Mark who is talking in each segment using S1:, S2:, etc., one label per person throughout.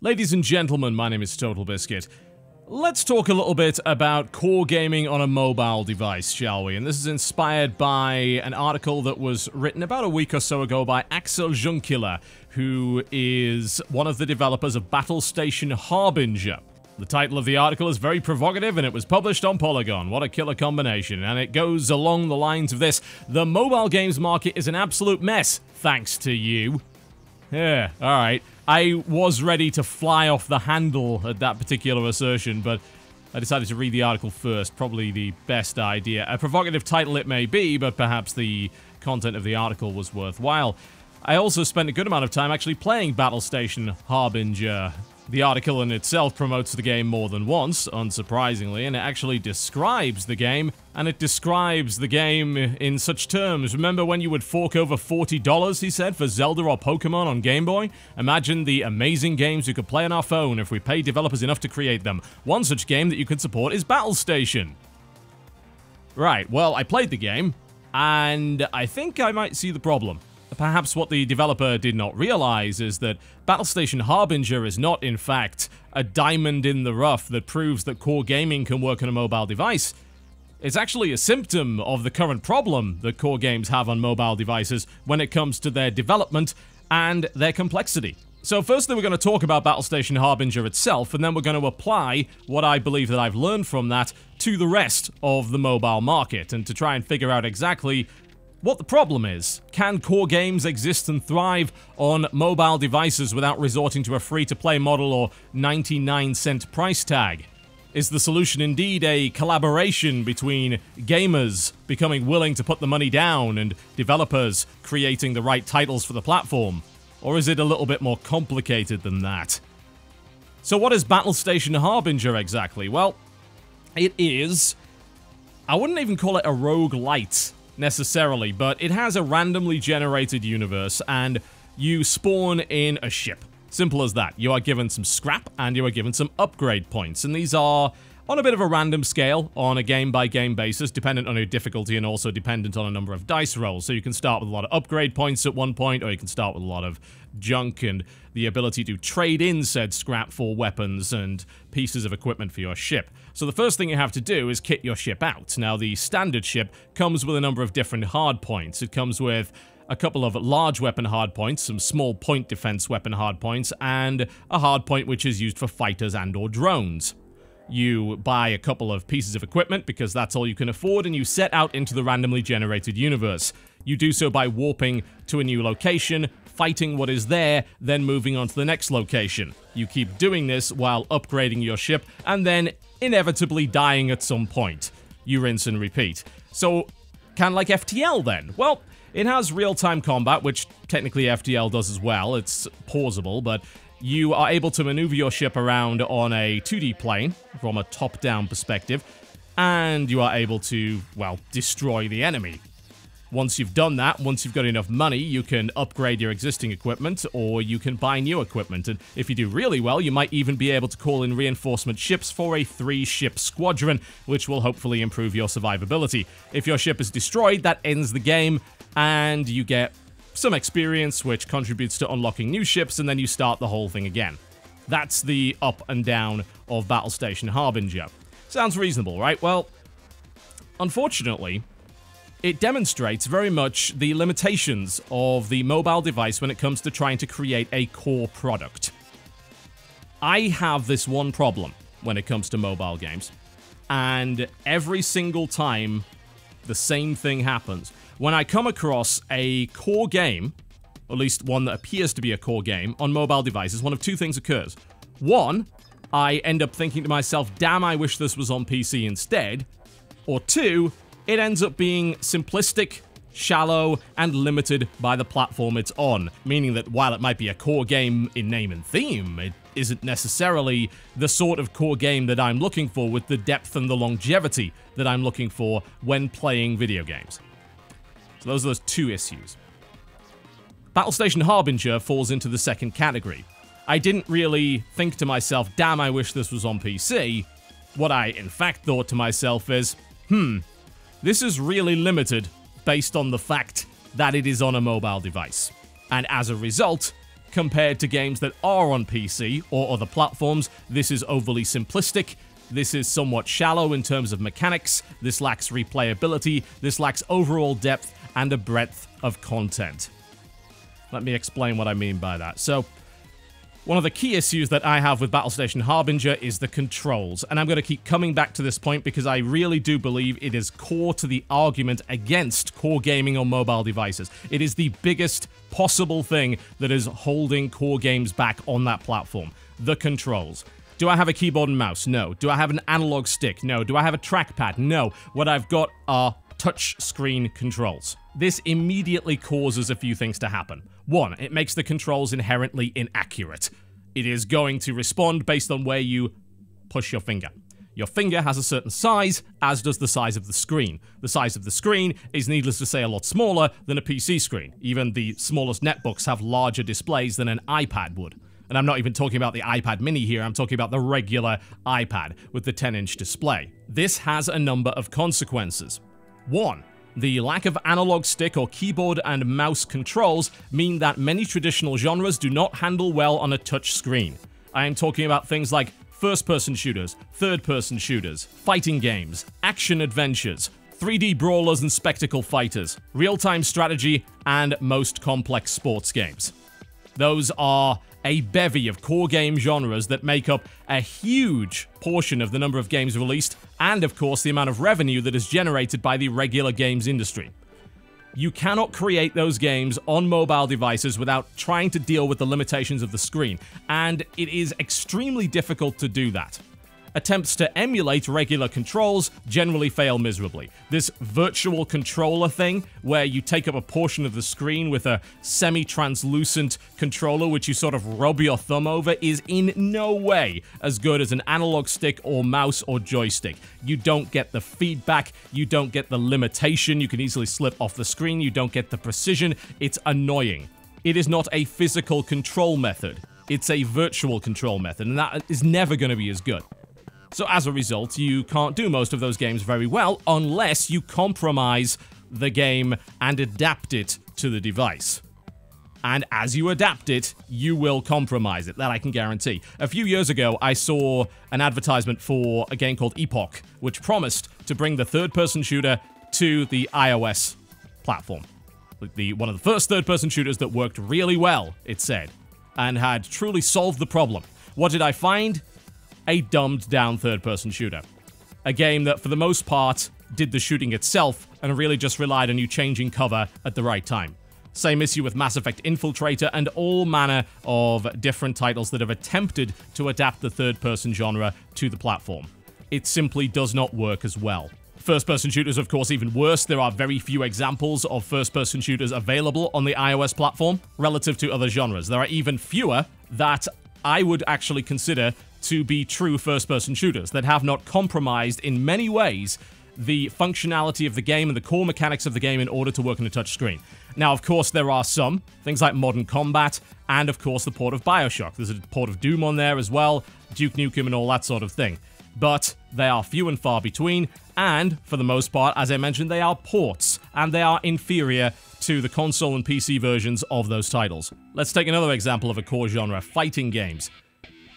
S1: Ladies and gentlemen, my name is TotalBiscuit. Let's talk a little bit about core gaming on a mobile device, shall we? And this is inspired by an article that was written about a week or so ago by Axel Junkiller, who is one of the developers of Battlestation Harbinger. The title of the article is very provocative, and it was published on Polygon. What a killer combination. And it goes along the lines of this: the mobile games market is an absolute mess, thanks to you. Yeah, alright. I was ready to fly off the handle at that particular assertion, but I decided to read the article first. Probably the best idea. A provocative title it may be, but perhaps the content of the article was worthwhile. I also spent a good amount of time actually playing Battlestation Harbinger. The article in itself promotes the game more than once, unsurprisingly, and it actually describes the game, and it describes the game in such terms. Remember when you would fork over $40, he said, for Zelda or Pokemon on Game Boy? Imagine the amazing games you could play on our phone if we paid developers enough to create them. One such game that you could support is Battlestation. Right, well, I played the game, and I think I might see the problem. Perhaps what the developer did not realize is that Battlestation Harbinger is not, in fact, a diamond in the rough that proves that core gaming can work on a mobile device. It's actually a symptom of the current problem that core games have on mobile devices when it comes to their development and their complexity. So firstly, we're going to talk about Battlestation Harbinger itself, and then we're going to apply what I believe that I've learned from that to the rest of the mobile market, and to try and figure out exactly what the problem is. Can core games exist and thrive on mobile devices without resorting to a free-to-play model or 99-cent price tag? Is the solution indeed a collaboration between gamers becoming willing to put the money down and developers creating the right titles for the platform? Or is it a little bit more complicated than that? So what is Battlestation Harbinger exactly? Well, it is... I wouldn't even call it a roguelite necessarily, but it has a randomly generated universe, and you spawn in a ship. Simple as that. You are given some scrap, and you are given some upgrade points, and these are on a bit of a random scale, on a game-by-game basis, dependent on your difficulty and also dependent on a number of dice rolls. So you can start with a lot of upgrade points at one point, or you can start with a lot of junk and the ability to trade in said scrap for weapons and pieces of equipment for your ship. So the first thing you have to do is kit your ship out. Now, the standard ship comes with a number of different hard points. It comes with a couple of large weapon hard points, some small point defense weapon hard points, and a hard point which is used for fighters and or drones. You buy a couple of pieces of equipment because that's all you can afford, and you set out into the randomly generated universe. You do so by warping to a new location, fighting what is there, then moving on to the next location. You keep doing this while upgrading your ship, and then inevitably dying at some point. You rinse and repeat. So, kind of like FTL then? Well, it has real-time combat, which technically FTL does as well. It's pausable, but you are able to maneuver your ship around on a 2D plane from a top-down perspective, and you are able to, well, destroy the enemy. Once you've done that, once you've got enough money, you can upgrade your existing equipment, or you can buy new equipment, and if you do really well, you might even be able to call in reinforcement ships for a 3-ship squadron, which will hopefully improve your survivability. If your ship is destroyed, that ends the game, and you get some experience, which contributes to unlocking new ships, and then you start the whole thing again. That's the up and down of Battlestation Harbinger. Sounds reasonable, right? Well, unfortunately, it demonstrates very much the limitations of the mobile device when it comes to trying to create a core product. I have this one problem when it comes to mobile games, and every single time the same thing happens. When I come across a core game, or at least one that appears to be a core game, on mobile devices, one of two things occurs. One, I end up thinking to myself, damn, I wish this was on PC instead. Or two, it ends up being simplistic, shallow, and limited by the platform it's on. Meaning that while it might be a core game in name and theme, it isn't necessarily the sort of core game that I'm looking for with the depth and the longevity that I'm looking for when playing video games. So those are those two issues. Battlestation Harbinger falls into the second category. I didn't really think to myself, damn, I wish this was on PC. What I in fact thought to myself is, this is really limited based on the fact that it is on a mobile device. And as a result, compared to games that are on PC or other platforms, this is overly simplistic. This is somewhat shallow in terms of mechanics. This lacks replayability. This lacks overall depth and a breadth of content. Let me explain what I mean by that. So, one of the key issues that I have with Battlestation Harbinger is the controls, and I'm going to keep coming back to this point because I really do believe it is core to the argument against core gaming on mobile devices. It is the biggest possible thing that is holding core games back on that platform. The controls. Do I have a keyboard and mouse? No. Do I have an analog stick? No. Do I have a trackpad? No. What I've got are touch screen controls. This immediately causes a few things to happen. One, it makes the controls inherently inaccurate. It is going to respond based on where you push your finger. Your finger has a certain size, as does the size of the screen. The size of the screen is, needless to say, a lot smaller than a PC screen. Even the smallest netbooks have larger displays than an iPad would. And I'm not even talking about the iPad mini here, I'm talking about the regular iPad with the 10-inch display. This has a number of consequences. One, the lack of analog stick or keyboard and mouse controls mean that many traditional genres do not handle well on a touch screen. I am talking about things like first-person shooters, third-person shooters, fighting games, action-adventures, 3D brawlers and spectacle fighters, real-time strategy, and most complex sports games. Those are a bevy of core game genres that make up a huge portion of the number of games released, and of course the amount of revenue that is generated by the regular games industry. You cannot create those games on mobile devices without trying to deal with the limitations of the screen, and it is extremely difficult to do that. Attempts to emulate regular controls generally fail miserably. This virtual controller thing, where you take up a portion of the screen with a semi-translucent controller which you sort of rub your thumb over, is in no way as good as an analog stick or mouse or joystick. You don't get the feedback, you don't get the limitation, you can easily slip off the screen, you don't get the precision, it's annoying. It is not a physical control method, it's a virtual control method, and that is never going to be as good. So as a result, you can't do most of those games very well unless you compromise the game and adapt it to the device. And as you adapt it, you will compromise it, that I can guarantee. A few years ago, I saw an advertisement for a game called Epoch, which promised to bring the third-person shooter to the iOS platform. One of the first third-person shooters that worked really well, it said, and had truly solved the problem. What did I find? A dumbed-down third-person shooter. A game that, for the most part, did the shooting itself and really just relied on you changing cover at the right time. Same issue with Mass Effect Infiltrator and all manner of different titles that have attempted to adapt the third-person genre to the platform. It simply does not work as well. First-person shooters, of course, even worse. There are very few examples of first-person shooters available on the iOS platform relative to other genres. There are even fewer that I would actually consider to be true first-person shooters that have not compromised in many ways the functionality of the game and the core mechanics of the game in order to work on a touchscreen. Now, of course, there are some, things like Modern Combat, and of course the port of BioShock. There's a port of Doom on there as well, Duke Nukem and all that sort of thing. But they are few and far between, and for the most part, as I mentioned, they are ports, and they are inferior to the console and PC versions of those titles. Let's take another example of a core genre, fighting games.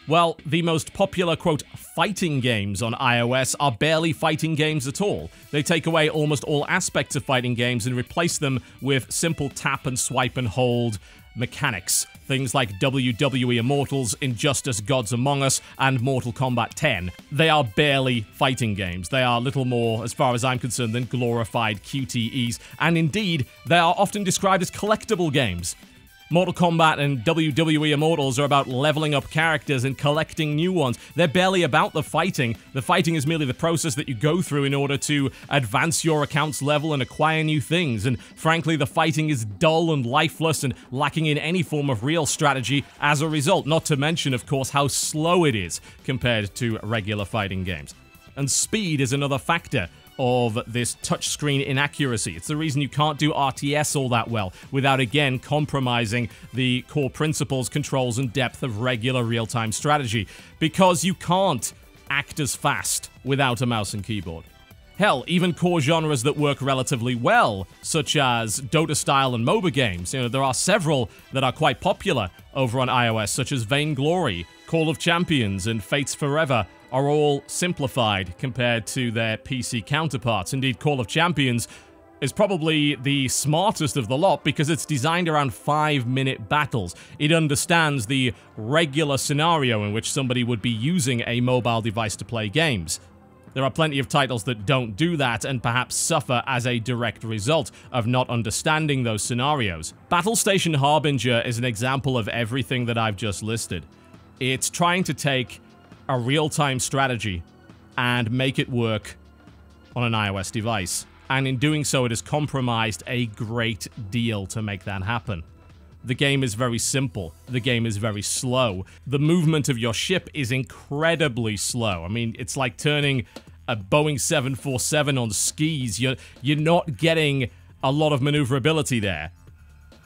S1: Well, the most popular, quote, fighting games on iOS are barely fighting games at all. They take away almost all aspects of fighting games and replace them with simple tap and swipe and hold mechanics. Things like WWE Immortals, Injustice Gods Among Us, and Mortal Kombat 10. They are barely fighting games. They are little more, as far as I'm concerned, than glorified QTEs, and indeed, they are often described as collectible games. Mortal Kombat and WWE Immortals are about leveling up characters and collecting new ones. They're barely about the fighting. The fighting is merely the process that you go through in order to advance your account's level and acquire new things. And frankly, the fighting is dull and lifeless and lacking in any form of real strategy as a result. Not to mention, of course, how slow it is compared to regular fighting games. And speed is another factor of this touchscreen inaccuracy. It's the reason you can't do RTS all that well without, again, compromising the core principles, controls, and depth of regular real-time strategy, because you can't act as fast without a mouse and keyboard. Hell, even core genres that work relatively well, such as Dota-style and MOBA games. You know, there are several that are quite popular over on iOS, such as Vainglory, Call of Champions, and Fates Forever are all simplified compared to their PC counterparts. Indeed, Call of Champions is probably the smartest of the lot because it's designed around 5-minute battles. It understands the regular scenario in which somebody would be using a mobile device to play games. There are plenty of titles that don't do that and perhaps suffer as a direct result of not understanding those scenarios. Battlestation Harbinger is an example of everything that I've just listed. It's trying to take a real-time strategy and make it work on an iOS device. And in doing so, it has compromised a great deal to make that happen. The game is very simple. The game is very slow. The movement of your ship is incredibly slow. I mean, it's like turning a Boeing 747 on skis. You're not getting a lot of maneuverability there.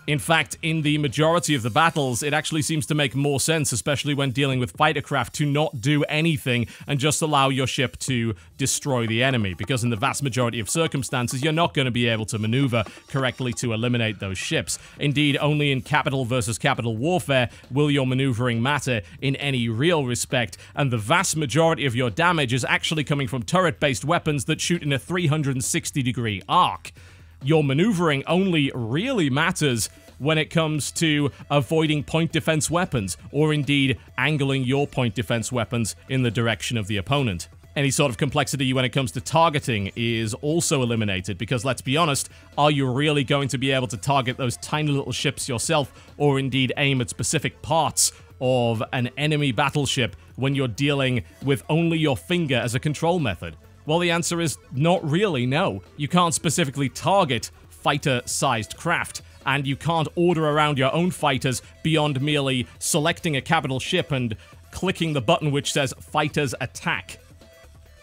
S1: In fact, in the majority of the battles, it actually seems to make more sense, especially when dealing with fighter craft, to not do anything and just allow your ship to destroy the enemy, because in the vast majority of circumstances, you're not going to be able to maneuver correctly to eliminate those ships. Indeed, only in capital versus capital warfare will your maneuvering matter in any real respect, and the vast majority of your damage is actually coming from turret-based weapons that shoot in a 360-degree arc. Your maneuvering only really matters when it comes to avoiding point defense weapons, or indeed angling your point defense weapons in the direction of the opponent. Any sort of complexity when it comes to targeting is also eliminated, because let's be honest, are you really going to be able to target those tiny little ships yourself, or indeed aim at specific parts of an enemy battleship when you're dealing with only your finger as a control method? Well, the answer is not really, no. You can't specifically target fighter-sized craft, and you can't order around your own fighters beyond merely selecting a capital ship and clicking the button which says Fighters Attack.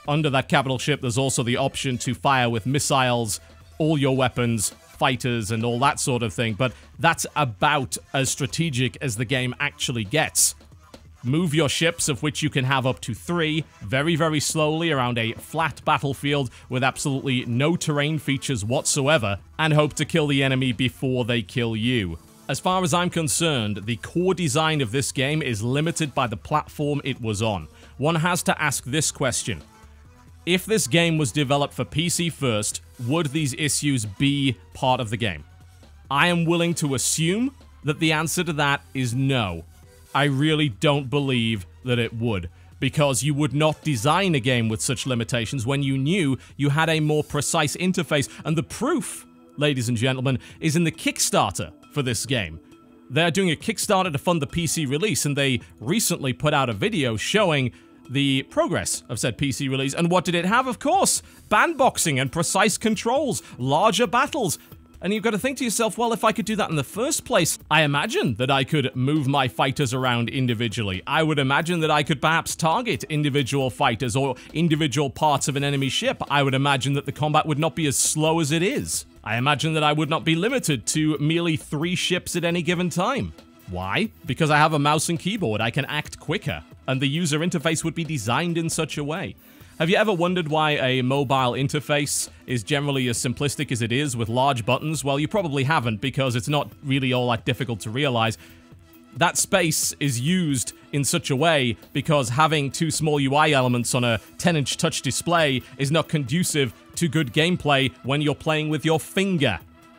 S1: Under that capital ship, there's also the option to fire with missiles, all your weapons, fighters, and all that sort of thing, but that's about as strategic as the game actually gets. Move your ships, of which you can have up to 3, very, very slowly around a flat battlefield with absolutely no terrain features whatsoever, and hope to kill the enemy before they kill you. As far as I'm concerned, the core design of this game is limited by the platform it was on. One has to ask this question. If this game was developed for PC first, would these issues be part of the game? I am willing to assume that the answer to that is no. I really don't believe that it would, because you would not design a game with such limitations when you knew you had a more precise interface, and the proof, ladies and gentlemen, is in the Kickstarter for this game. They're doing a Kickstarter to fund the PC release, and they recently put out a video showing the progress of said PC release, and what did it have? Of course, bandboxing and precise controls, larger battles. And you've got to think to yourself, well, if I could do that in the first place, I imagine that I could move my fighters around individually. I would imagine that I could perhaps target individual fighters or individual parts of an enemy ship. I would imagine that the combat would not be as slow as it is. I imagine that I would not be limited to merely 3 ships at any given time. Why? Because I have a mouse and keyboard. I can act quicker, and the user interface would be designed in such a way. Have you ever wondered why a mobile interface is generally as simplistic as it is with large buttons? Well, you probably haven't, because it's not really all that difficult to realize. That space is used in such a way because having 2 small UI elements on a 10-inch touch display is not conducive to good gameplay when you're playing with your finger.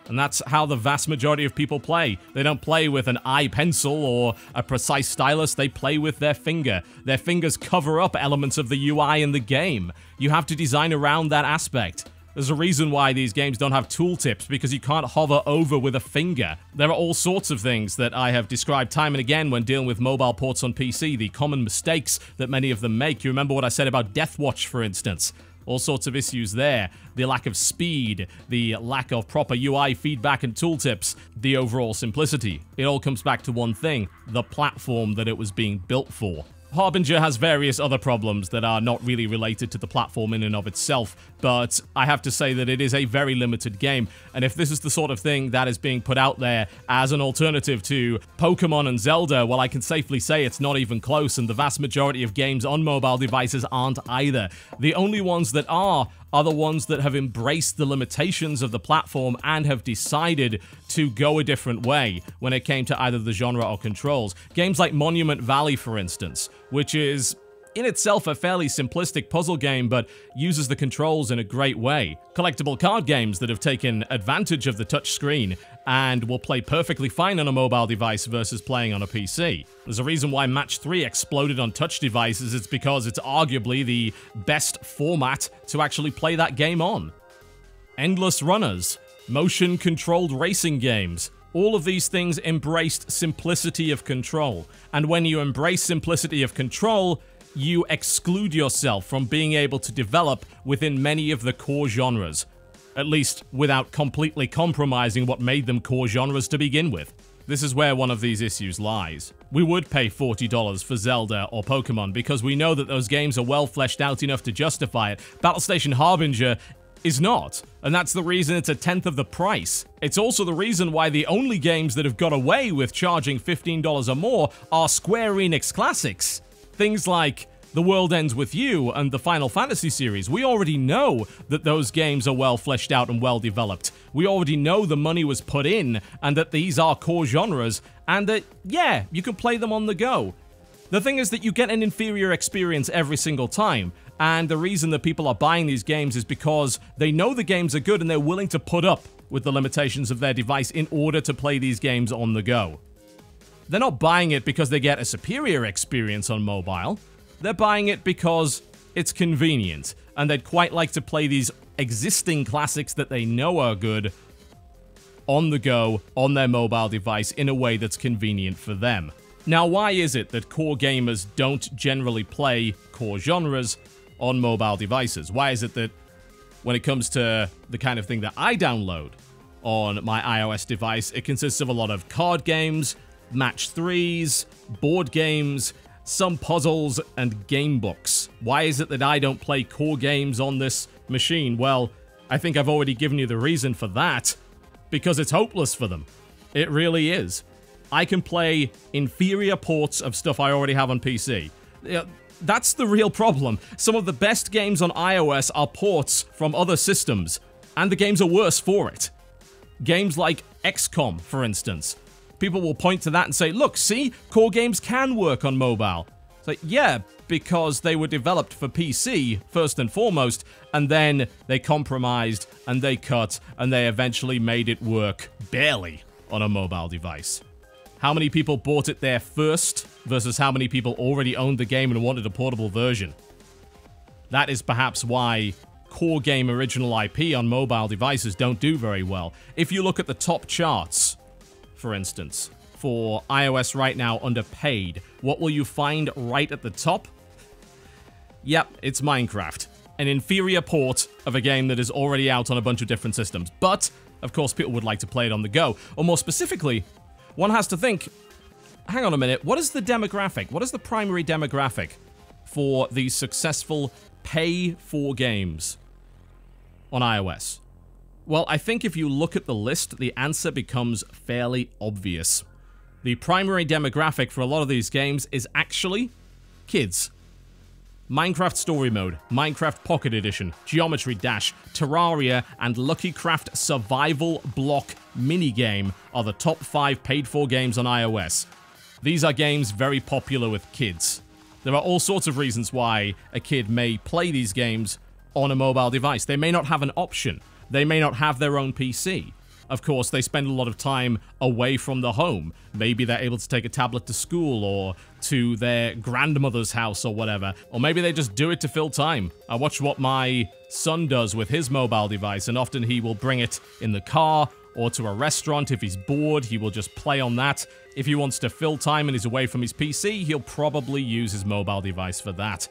S1: And that's how the vast majority of people play. They don't play with an iPencil or a precise stylus, they play with their finger. Their fingers cover up elements of the UI in the game. You have to design around that aspect. There's a reason why these games don't have tooltips, because you can't hover over with a finger. There are all sorts of things that I have described time and again when dealing with mobile ports on PC, the common mistakes that many of them make. You remember what I said about Deathwatch, for instance. All sorts of issues there. The lack of speed, the lack of proper UI feedback and tooltips, the overall simplicity. It all comes back to one thing, the platform that it was being built for. Harbinger has various other problems that are not really related to the platform in and of itself, but I have to say that it is a very limited game, and if this is the sort of thing that is being put out there as an alternative to Pokemon and Zelda, well, I can safely say it's not even close, and the vast majority of games on mobile devices aren't either. The only ones that are are the ones that have embraced the limitations of the platform and have decided to go a different way when it came to either the genre or controls. Games like Monument Valley, for instance, which is in itself a fairly simplistic puzzle game, but uses the controls in a great way. Collectible card games that have taken advantage of the touchscreen and will play perfectly fine on a mobile device versus playing on a PC. There's a reason why Match 3 exploded on touch devices. It's because it's arguably the best format to actually play that game on. Endless runners, motion-controlled racing games. All of these things embraced simplicity of control. And when you embrace simplicity of control, you exclude yourself from being able to develop within many of the core genres, at least without completely compromising what made them core genres to begin with. This is where one of these issues lies. We would pay $40 for Zelda or Pokemon because we know that those games are well fleshed out enough to justify it. Battlestation Harbinger is not, and that's the reason it's a tenth of the price. It's also the reason why the only games that have got away with charging $15 or more are Square Enix classics. Things like The World Ends With You and the Final Fantasy series. We already know that those games are well fleshed out and well developed. We already know the money was put in and that these are core genres and that, yeah, you can play them on the go. The thing is that you get an inferior experience every single time, and the reason that people are buying these games is because they know the games are good and they're willing to put up with the limitations of their device in order to play these games on the go. They're not buying it because they get a superior experience on mobile. They're buying it because it's convenient, and they'd quite like to play these existing classics that they know are good on the go, on their mobile device, in a way that's convenient for them. Now, why is it that core gamers don't generally play core genres on mobile devices? Why is it that when it comes to the kind of thing that I download on my iOS device, it consists of a lot of card games, Match 3s, board games, some puzzles, and game books? Why is it that I don't play core games on this machine? Well, I think I've already given you the reason for that. Because it's hopeless for them. It really is. I can play inferior ports of stuff I already have on PC. That's the real problem. Some of the best games on iOS are ports from other systems, and the games are worse for it. Games like XCOM, for instance. People will point to that and say, look, see, core games can work on mobile. It's like, yeah, because they were developed for PC, first and foremost, and then they compromised, and they cut, and they eventually made it work, barely, on a mobile device. How many people bought it there first, versus how many people already owned the game and wanted a portable version? That is perhaps why core game original IP on mobile devices don't do very well. If you look at the top charts, for instance, for iOS right now under paid, what will you find right at the top? Yep, it's Minecraft. An inferior port of a game that is already out on a bunch of different systems. But, of course, people would like to play it on the go. Or more specifically, one has to think, hang on a minute, what is the demographic? What is the primary demographic for these successful pay-for games on iOS? Well, I think if you look at the list, the answer becomes fairly obvious. The primary demographic for a lot of these games is actually kids. Minecraft Story Mode, Minecraft Pocket Edition, Geometry Dash, Terraria, and Lucky Craft Survival Block Minigame are the top 5 paid-for games on iOS. These are games very popular with kids. There are all sorts of reasons why a kid may play these games on a mobile device. They may not have an option. They may not have their own PC. Of course, they spend a lot of time away from the home. Maybe they're able to take a tablet to school or to their grandmother's house or whatever. Or maybe they just do it to fill time. I watch what my son does with his mobile device, and often he will bring it in the car or to a restaurant. If he's bored, he will just play on that. If he wants to fill time and he's away from his PC, he'll probably use his mobile device for that.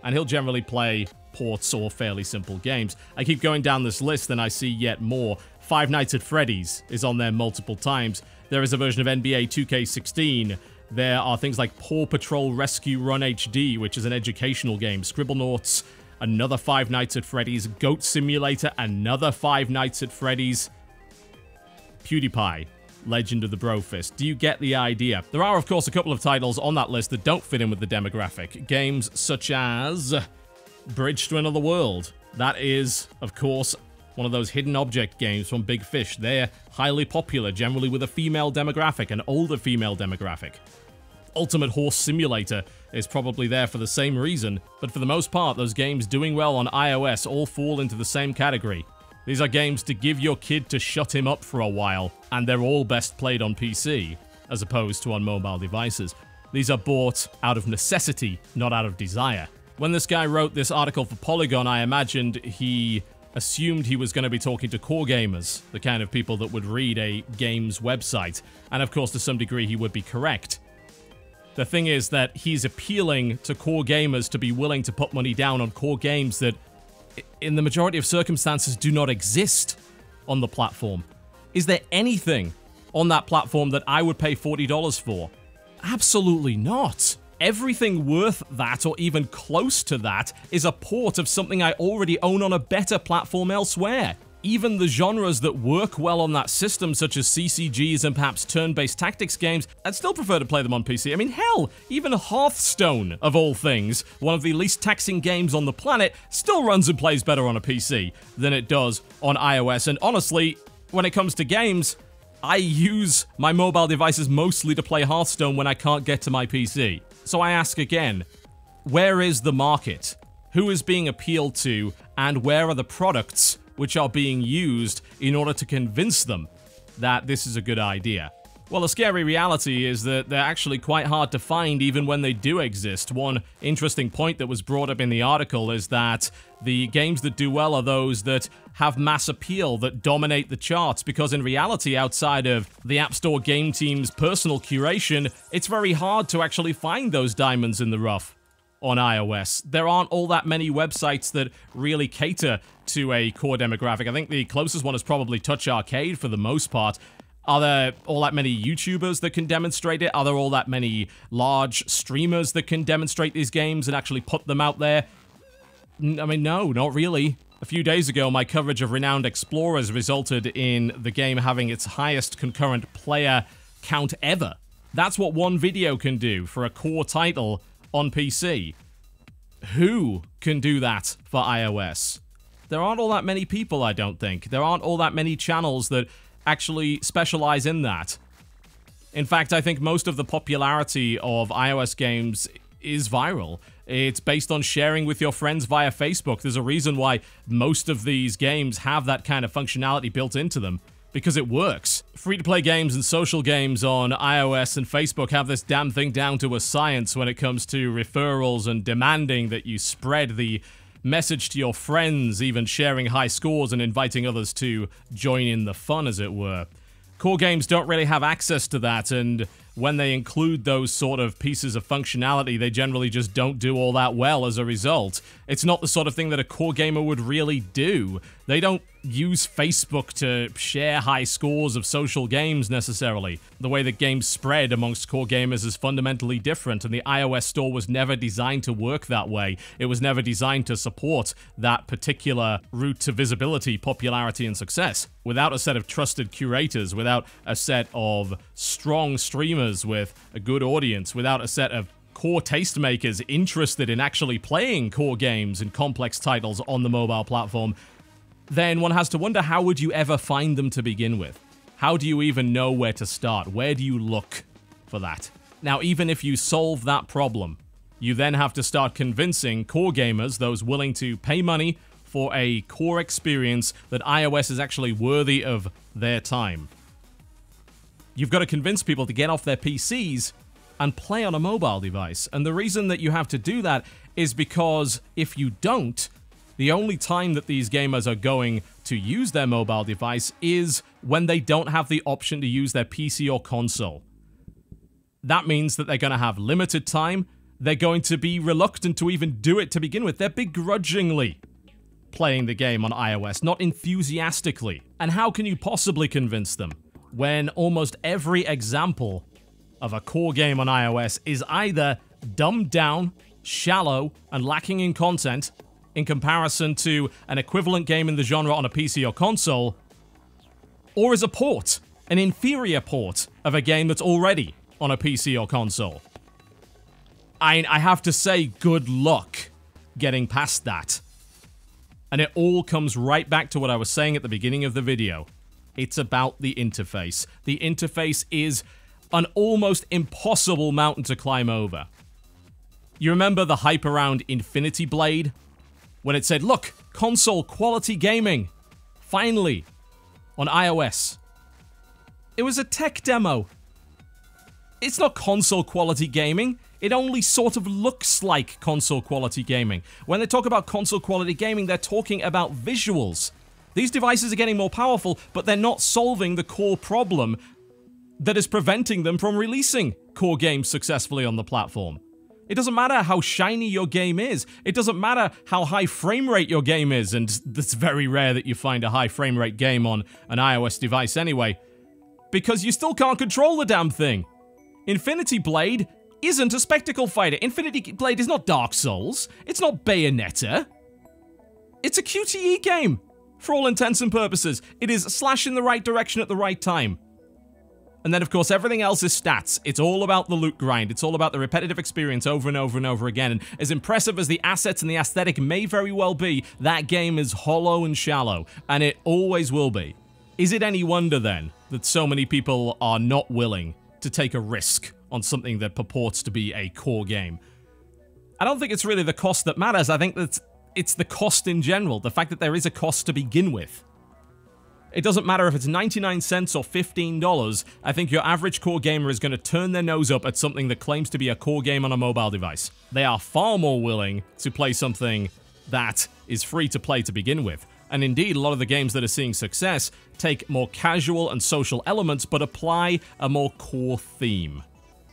S1: And he'll generally play ports or fairly simple games. I keep going down this list and I see yet more. Five Nights at Freddy's is on there multiple times. There is a version of NBA 2K16. There are things like Paw Patrol Rescue Run HD, which is an educational game. Scribblenauts, another Five Nights at Freddy's. Goat Simulator, another Five Nights at Freddy's. PewDiePie, Legend of the Brofist. Do you get the idea? There are, of course, a couple of titles on that list that don't fit in with the demographic. Games such as Bridge to Another World, That is, of course, one of those hidden object games from Big Fish. They're highly popular, generally with a female demographic, an older female demographic. Ultimate Horse Simulator is probably there for the same reason, but for the most part, those games doing well on iOS all fall into the same category. These are games to give your kid to shut him up for a while, and they're all best played on PC, as opposed to on mobile devices. These are bought out of necessity, not out of desire. When this guy wrote this article for Polygon, I imagined he assumed he was going to be talking to core gamers, the kind of people that would read a game's website, and of course to some degree he would be correct. The thing is that he's appealing to core gamers to be willing to put money down on core games that, in the majority of circumstances, do not exist on the platform. Is there anything on that platform that I would pay $40 for? Absolutely not. Everything worth that, or even close to that, is a port of something I already own on a better platform elsewhere. Even the genres that work well on that system, such as CCGs and perhaps turn-based tactics games, I'd still prefer to play them on PC. I mean, hell, even Hearthstone, of all things, one of the least taxing games on the planet, still runs and plays better on a PC than it does on iOS. And honestly, when it comes to games, I use my mobile devices mostly to play Hearthstone when I can't get to my PC. So I ask again, where is the market? Who is being appealed to, and where are the products which are being used in order to convince them that this is a good idea? Well, the scary reality is that they're actually quite hard to find even when they do exist. One interesting point that was brought up in the article is that the games that do well are those that have mass appeal, that dominate the charts, because in reality, outside of the App Store game team's personal curation, it's very hard to actually find those diamonds in the rough on iOS. There aren't all that many websites that really cater to a core demographic. I think the closest one is probably Touch Arcade for the most part. Are there all that many YouTubers that can demonstrate it? Are there all that many large streamers that can demonstrate these games and actually put them out there? I mean, no, not really. A few days ago, my coverage of Renowned Explorers resulted in the game having its highest concurrent player count ever. That's what one video can do for a core title on PC. Who can do that for iOS? There aren't all that many people, I don't think. There aren't all that many channels that actually specialize in that. In fact, I think most of the popularity of iOS games is viral. It's based on sharing with your friends via Facebook. There's a reason why most of these games have that kind of functionality built into them, because it works. Free-to-play games and social games on iOS and Facebook have this damn thing down to a science when it comes to referrals and demanding that you spread the message to your friends, even sharing high scores and inviting others to join in the fun, as it were. Core games don't really have access to that, and when they include those sort of pieces of functionality, they generally just don't do all that well as a result. It's not the sort of thing that a core gamer would really do. They don't use Facebook to share high scores of social games necessarily. The way that games spread amongst core gamers is fundamentally different, and the iOS store was never designed to work that way. It was never designed to support that particular route to visibility, popularity, and success. Without a set of trusted curators, without a set of strong streamers with a good audience, without a set of core tastemakers interested in actually playing core games and complex titles on the mobile platform, then one has to wonder, how would you ever find them to begin with? How do you even know where to start? Where do you look for that? Now, even if you solve that problem, you then have to start convincing core gamers, those willing to pay money for a core experience, that iOS is actually worthy of their time. You've got to convince people to get off their PCs and play on a mobile device. And the reason that you have to do that is because if you don't, the only time that these gamers are going to use their mobile device is when they don't have the option to use their PC or console. That means that they're going to have limited time. They're going to be reluctant to even do it to begin with. They're begrudgingly playing the game on iOS, not enthusiastically. And how can you possibly convince them when almost every example of a core game on iOS is either dumbed down, shallow, and lacking in content in comparison to an equivalent game in the genre on a PC or console, or is a port, an inferior port of a game that's already on a PC or console? I have to say, good luck getting past that. And it all comes right back to what I was saying at the beginning of the video. It's about the interface. The interface is an almost impossible mountain to climb over. You remember the hype around Infinity Blade? When it said, look, console quality gaming. Finally. On iOS. It was a tech demo. It's not console quality gaming. It only sort of looks like console quality gaming. When they talk about console quality gaming, they're talking about visuals. These devices are getting more powerful, but they're not solving the core problem that is preventing them from releasing core games successfully on the platform. It doesn't matter how shiny your game is. It doesn't matter how high frame rate your game is, and it's very rare that you find a high frame rate game on an iOS device anyway, because you still can't control the damn thing. Infinity Blade isn't a spectacle fighter. Infinity Blade is not Dark Souls. It's not Bayonetta. It's a QTE game, for all intents and purposes. It is slash in the right direction at the right time. And then, of course, everything else is stats. It's all about the loot grind. It's all about the repetitive experience over and over and over again. And as impressive as the assets and the aesthetic may very well be, that game is hollow and shallow. And it always will be. Is it any wonder, then, that so many people are not willing to take a risk on something that purports to be a core game? I don't think it's really the cost that matters. I think that it's the cost in general. The fact that there is a cost to begin with. It doesn't matter if it's 99 cents or $15, I think your average core gamer is going to turn their nose up at something that claims to be a core game on a mobile device. They are far more willing to play something that is free to play to begin with. And indeed, a lot of the games that are seeing success take more casual and social elements, but apply a more core theme.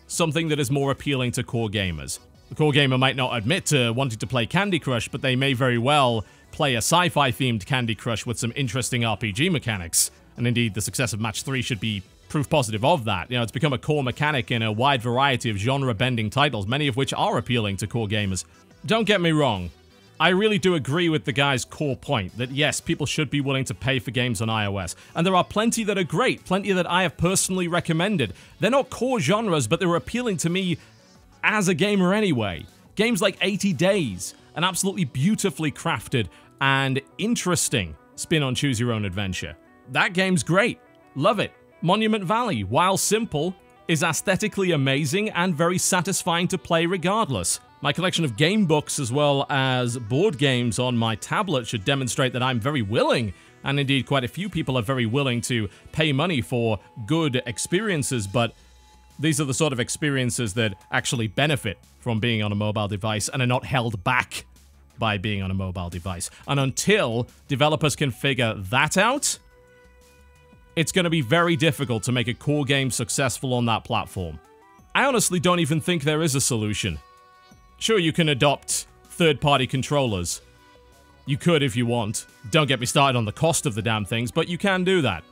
S1: Something that is more appealing to core gamers. The core gamer might not admit to wanting to play Candy Crush, but they may very well play a sci-fi themed Candy Crush with some interesting RPG mechanics. And indeed, the success of Match 3 should be proof positive of that. You know, it's become a core mechanic in a wide variety of genre-bending titles, many of which are appealing to core gamers. Don't get me wrong. I really do agree with the guy's core point that yes, people should be willing to pay for games on iOS. And there are plenty that are great, plenty that I have personally recommended. They're not core genres, but they're appealing to me as a gamer anyway. Games like 80 Days, an absolutely beautifully crafted and interesting spin on Choose Your Own Adventure. That game's great. Love it. Monument Valley, while simple, is aesthetically amazing and very satisfying to play regardless. My collection of game books as well as board games on my tablet should demonstrate that I'm very willing, and indeed quite a few people are very willing to pay money for good experiences, but these are the sort of experiences that actually benefit from being on a mobile device and are not held back by being on a mobile device. And until developers can figure that out, it's going to be very difficult to make a core game successful on that platform. I honestly don't even think there is a solution. Sure, you can adopt third-party controllers. You could if you want. Don't get me started on the cost of the damn things, but you can do that.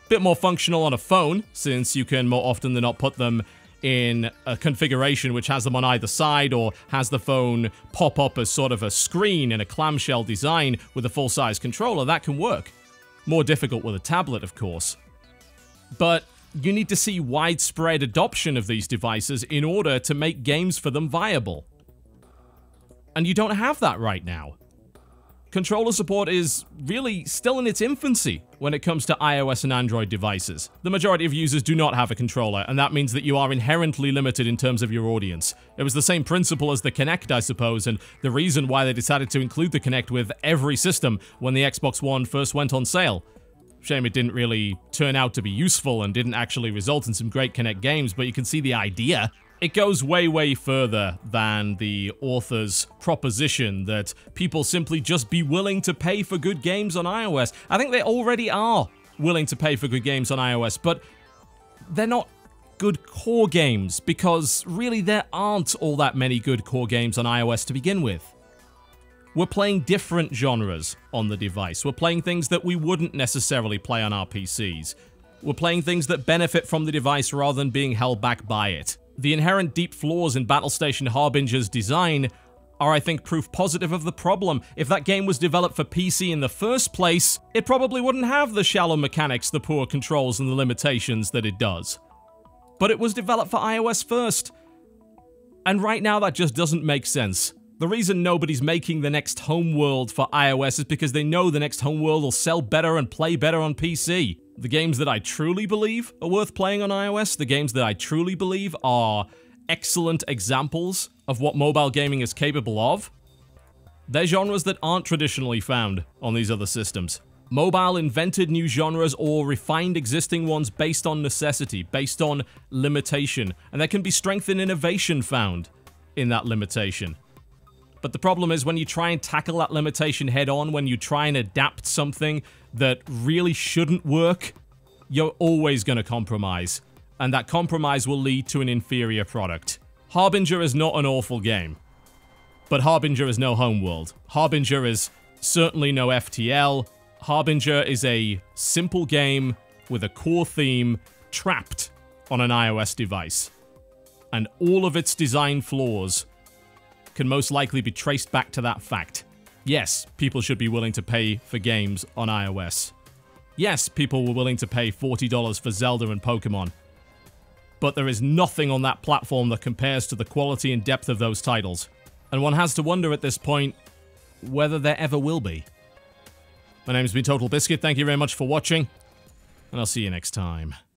S1: Bit more functional on a phone, since you can more often than not put them in a configuration which has them on either side or has the phone pop up as sort of a screen in a clamshell design with a full-size controller. That can work. More difficult with a tablet, of course. But you need to see widespread adoption of these devices in order to make games for them viable. And you don't have that right now. Controller support is really still in its infancy when it comes to iOS and Android devices. The majority of users do not have a controller, and that means that you are inherently limited in terms of your audience. It was the same principle as the Kinect, I suppose, and the reason why they decided to include the Kinect with every system when the Xbox One first went on sale. Shame it didn't really turn out to be useful and didn't actually result in some great Kinect games, but you can see the idea. It goes way, way further than the author's proposition that people simply just be willing to pay for good games on iOS. I think they already are willing to pay for good games on iOS, but they're not good core games because really there aren't all that many good core games on iOS to begin with. We're playing different genres on the device. We're playing things that we wouldn't necessarily play on our PCs. We're playing things that benefit from the device rather than being held back by it. The inherent deep flaws in Battlestation Harbinger's design are, I think, proof positive of the problem. If that game was developed for PC in the first place, it probably wouldn't have the shallow mechanics, the poor controls, and the limitations that it does. But it was developed for iOS first. And right now, that just doesn't make sense. The reason nobody's making the next homeworld for iOS is because they know the next homeworld will sell better and play better on PC. The games that I truly believe are worth playing on iOS, the games that I truly believe are excellent examples of what mobile gaming is capable of, they're genres that aren't traditionally found on these other systems. Mobile invented new genres or refined existing ones based on necessity, based on limitation, and there can be strength and innovation found in that limitation. But the problem is when you try and tackle that limitation head on, when you try and adapt something that really shouldn't work, you're always going to compromise. And that compromise will lead to an inferior product. Harbinger is not an awful game. But Harbinger is no homeworld. Harbinger is certainly no FTL. Harbinger is a simple game with a core theme trapped on an iOS device. And all of its design flaws can most likely be traced back to that fact. Yes, people should be willing to pay for games on iOS. Yes, people were willing to pay $40 for Zelda and Pokemon. But there is nothing on that platform that compares to the quality and depth of those titles. And one has to wonder at this point whether there ever will be. My name's been TotalBiscuit, thank you very much for watching, and I'll see you next time.